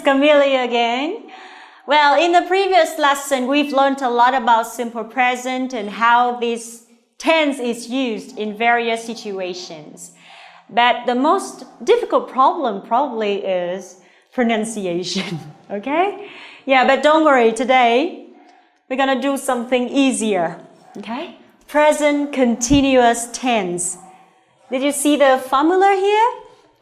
is Camelia again. Well, in the previous lesson, we've learned a lot about simple present and how this tense is used in various situations. But the most difficult problem probably is pronunciation, okay? Yeah, but don't worry, today we're gonna do something easier, okay? Present continuous tense. Did you see the formula here?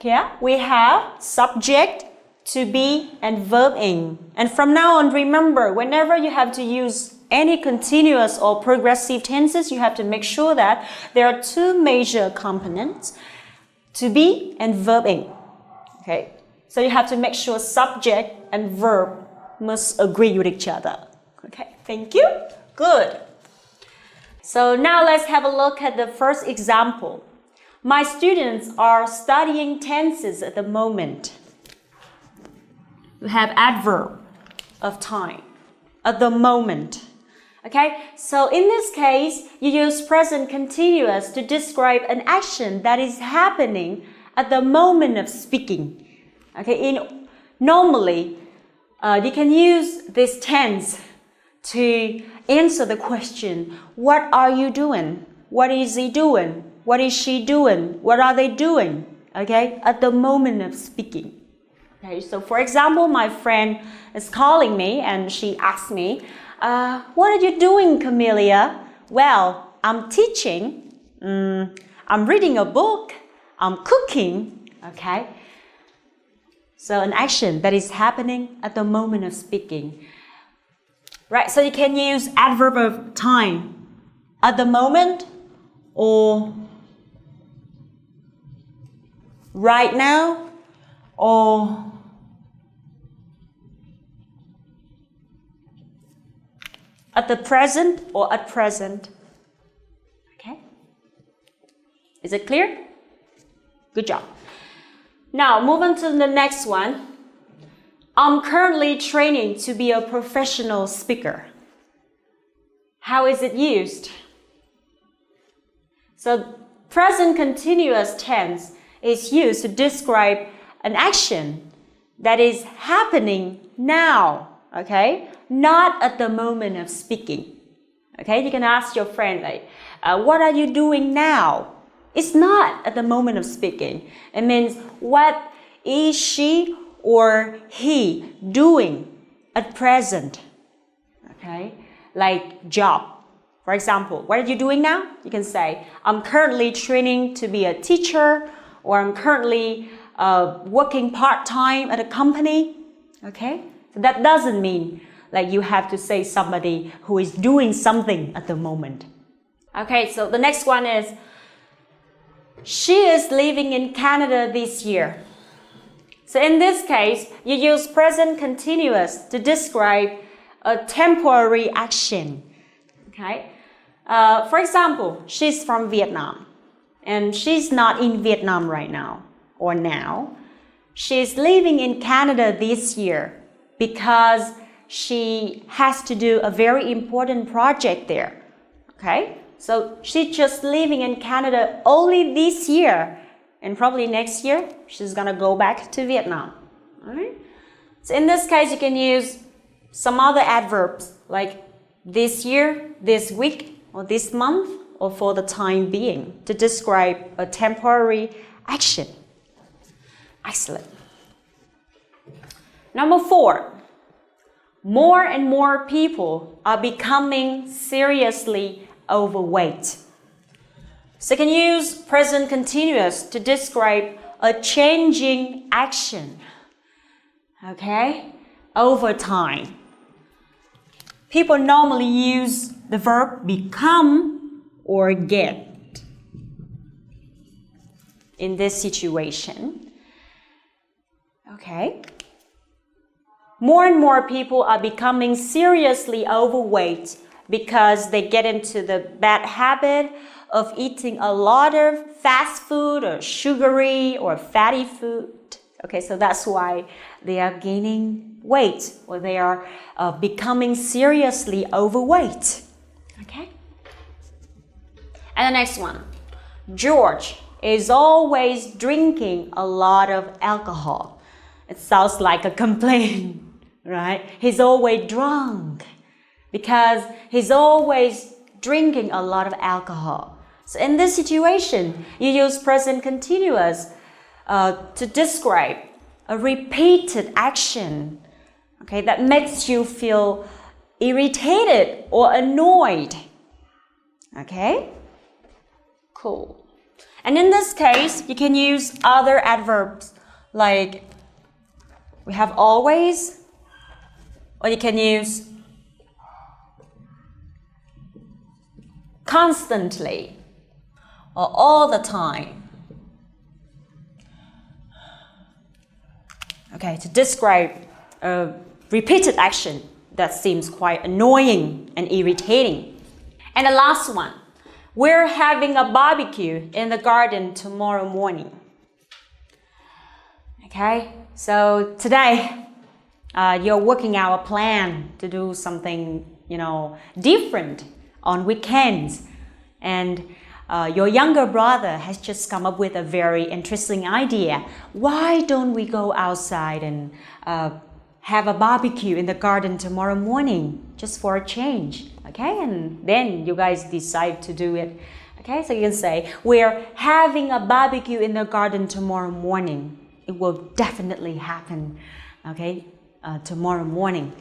Yeah, we have subject, to be, and verb in. And from now on, remember, whenever you have to use any continuous or progressive tenses, you have to make sure that there are two major components, to be and verb in. Okay, so you have to make sure subject and verb must agree with each other. Okay, thank you. Good. So now let's have a look at the first example. My students are studying tenses at the moment. We have adverb of time, at the moment. Okay, so in this case, you use present continuous to describe an action that is happening at the moment of speaking. Okay, normally, you can use this tense to answer the question, what are you doing? What is he doing? What is she doing? What are they doing? Okay, at the moment of speaking. Okay, so for example, my friend is calling me and she asked me, what are you doing, Camelia? Well, I'm teaching, I'm reading a book, I'm cooking, okay? So an action that is happening at the moment of speaking. Right, so you can use adverb of time, at the moment, or right now, or at the present or at present. Okay? Is it clear? Good job. Now, move on to the next one. I'm currently training to be a professional speaker. How is it used? So, present continuous tense is used to describe an action that is happening now, okay? Not at the moment of speaking. Okay, you can ask your friend, like, what are you doing now? It's not at the moment of speaking. It means, what is she or he doing at present? Okay, like job. For example, what are you doing now? You can say, I'm currently training to be a teacher, or I'm currently working part-time at a company. Okay, so that doesn't mean like you have to say somebody who is doing something at the moment. Okay, so the next one is, she is living in Canada this year. So in this case, you use present continuous to describe a temporary action. Okay, for example, she's from Vietnam and she's not in Vietnam right now or now. She's living in Canada this year because she has to do a very important project there. Okay, so she's just living in Canada only this year, and probably next year she's gonna go back to Vietnam. All right, so in this case you can use some other adverbs like this year, this week, or this month, or for the time being to describe a temporary action. Excellent. Number 4. More and more people are becoming seriously overweight. So you can use present continuous to describe a changing action. Okay? Over time. People normally use the verb become or get in this situation. Okay? More and more people are becoming seriously overweight because they get into the bad habit of eating a lot of fast food or sugary or fatty food. Okay, so that's why they are gaining weight or they are becoming seriously overweight. Okay? And the next one. George is always drinking a lot of alcohol. It sounds like a complaint, right? He's always drunk because he's always drinking a lot of alcohol. So in this situation, you use present continuous to describe a repeated action, okay, that makes you feel irritated or annoyed. Okay? Cool. And in this case, you can use other adverbs like we have always, or you can use constantly or all the time. Okay, to describe a repeated action that seems quite annoying and irritating. And the last one, we're having a barbecue in the garden tomorrow morning. Okay, so today you're working out a plan to do something, different on weekends. And your younger brother has just come up with a very interesting idea. Why don't we go outside and have a barbecue in the garden tomorrow morning, just for a change, okay? And then you guys decide to do it, okay? So you can say, we're having a barbecue in the garden tomorrow morning. It will definitely happen, okay, tomorrow morning.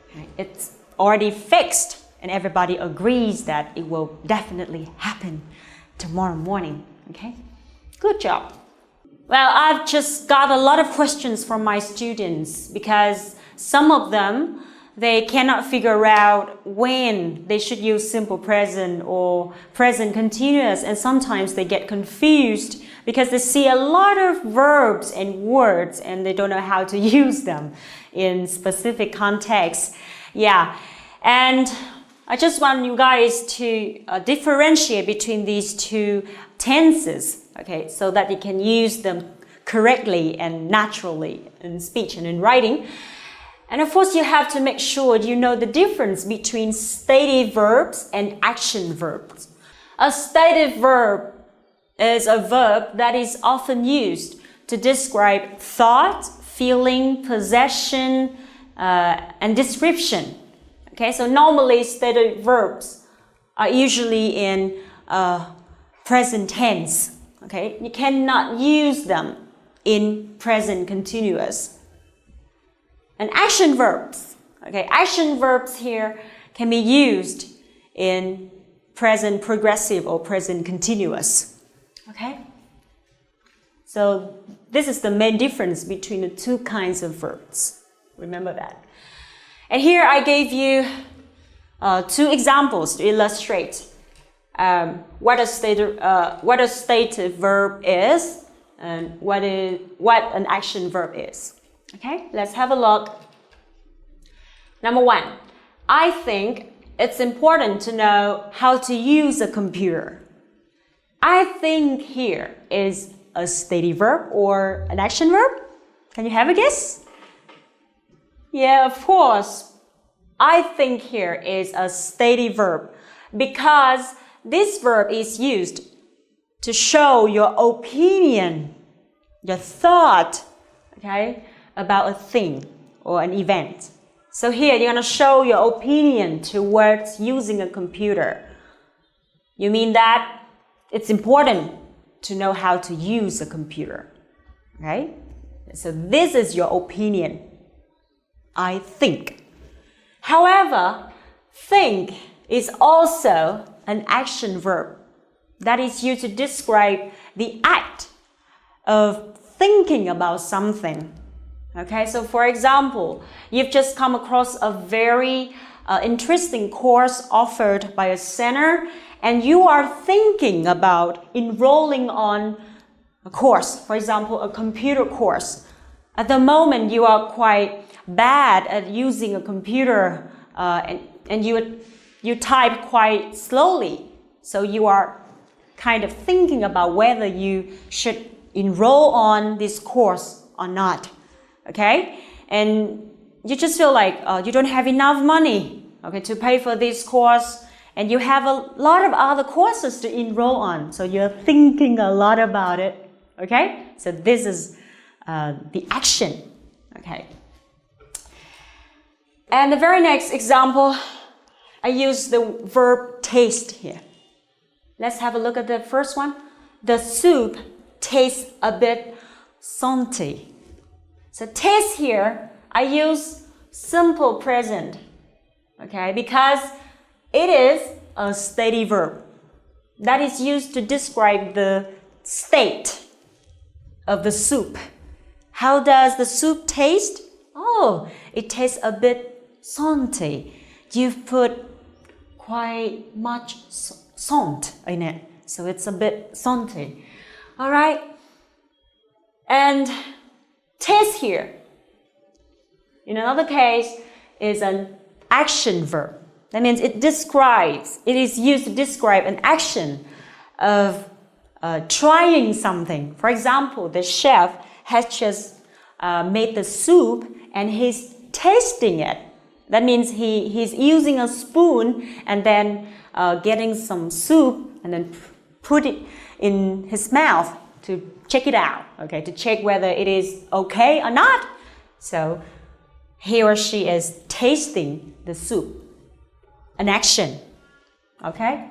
Okay? It's already fixed, and everybody agrees that it will definitely happen tomorrow morning, okay? Good job. Well, I've just got a lot of questions from my students because some of them, they cannot figure out when they should use simple present or present continuous, and sometimes they get confused because they see a lot of verbs and words and they don't know how to use them in specific contexts. Yeah, and I just want you guys to differentiate between these two tenses, okay, so that you can use them correctly and naturally in speech and in writing. And of course, you have to make sure you know the difference between stative verbs and action verbs. A stative verb is a verb that is often used to describe thought, feeling, possession, and description. Okay, so normally stative verbs are usually in present tense. Okay, you cannot use them in present continuous. And action verbs, okay, action verbs here can be used in present progressive or present continuous. Okay, so this is the main difference between the two kinds of verbs. Remember that. And here I gave you two examples to illustrate what a stative verb is and what an action verb is. Okay, let's have a look. Number one, I think it's important to know how to use a computer. I think here is a stative verb or an action verb. Can you have a guess? Yeah, of course. I think here is a stative verb because this verb is used to show your opinion, your thought, okay, about a thing or an event. So here you're going to show your opinion towards using a computer. You mean that it's important to know how to use a computer, right? So this is your opinion. I think. However, think is also an action verb that is used to describe the act of thinking about something. Okay, so for example, you've just come across a very interesting course offered by a center, and you are thinking about enrolling on a course, for example, a computer course. At the moment, you are quite bad at using a computer and you type quite slowly. So you are kind of thinking about whether you should enroll on this course or not. Okay? And you just feel like you don't have enough money, okay, to pay for this course, and you have a lot of other courses to enroll on. So you're thinking a lot about it. Okay? So this is the action Okay. And the very next example, I use the verb taste here. Let's have a look at the first one. The soup tastes a bit salty. So taste here, I use simple present, okay, because it is a steady verb that is used to describe the state of the soup. How does the soup taste? Oh, it tastes a bit salty. You've put quite much salt in it, so it's a bit salty. All right, and taste here, in another case, is an action verb. That means it is used to describe an action of trying something. For example, the chef has just made the soup and he's tasting it. That means he's using a spoon and then getting some soup and then put it in his mouth to check it out, okay, to check whether it is okay or not. So he or she is tasting the soup. An action, okay?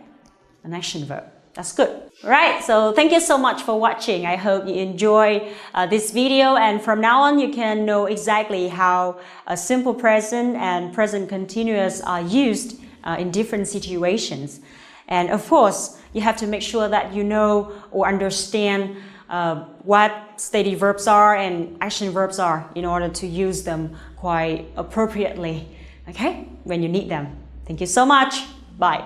An action verb. That's good. All right, so thank you so much for watching. I hope you enjoy this video, and from now on you can know exactly how a simple present and present continuous are used in different situations. And of course, you have to make sure that you know or understand what steady verbs are and action verbs are in order to use them quite appropriately, okay, when you need them. Thank you so much. Bye.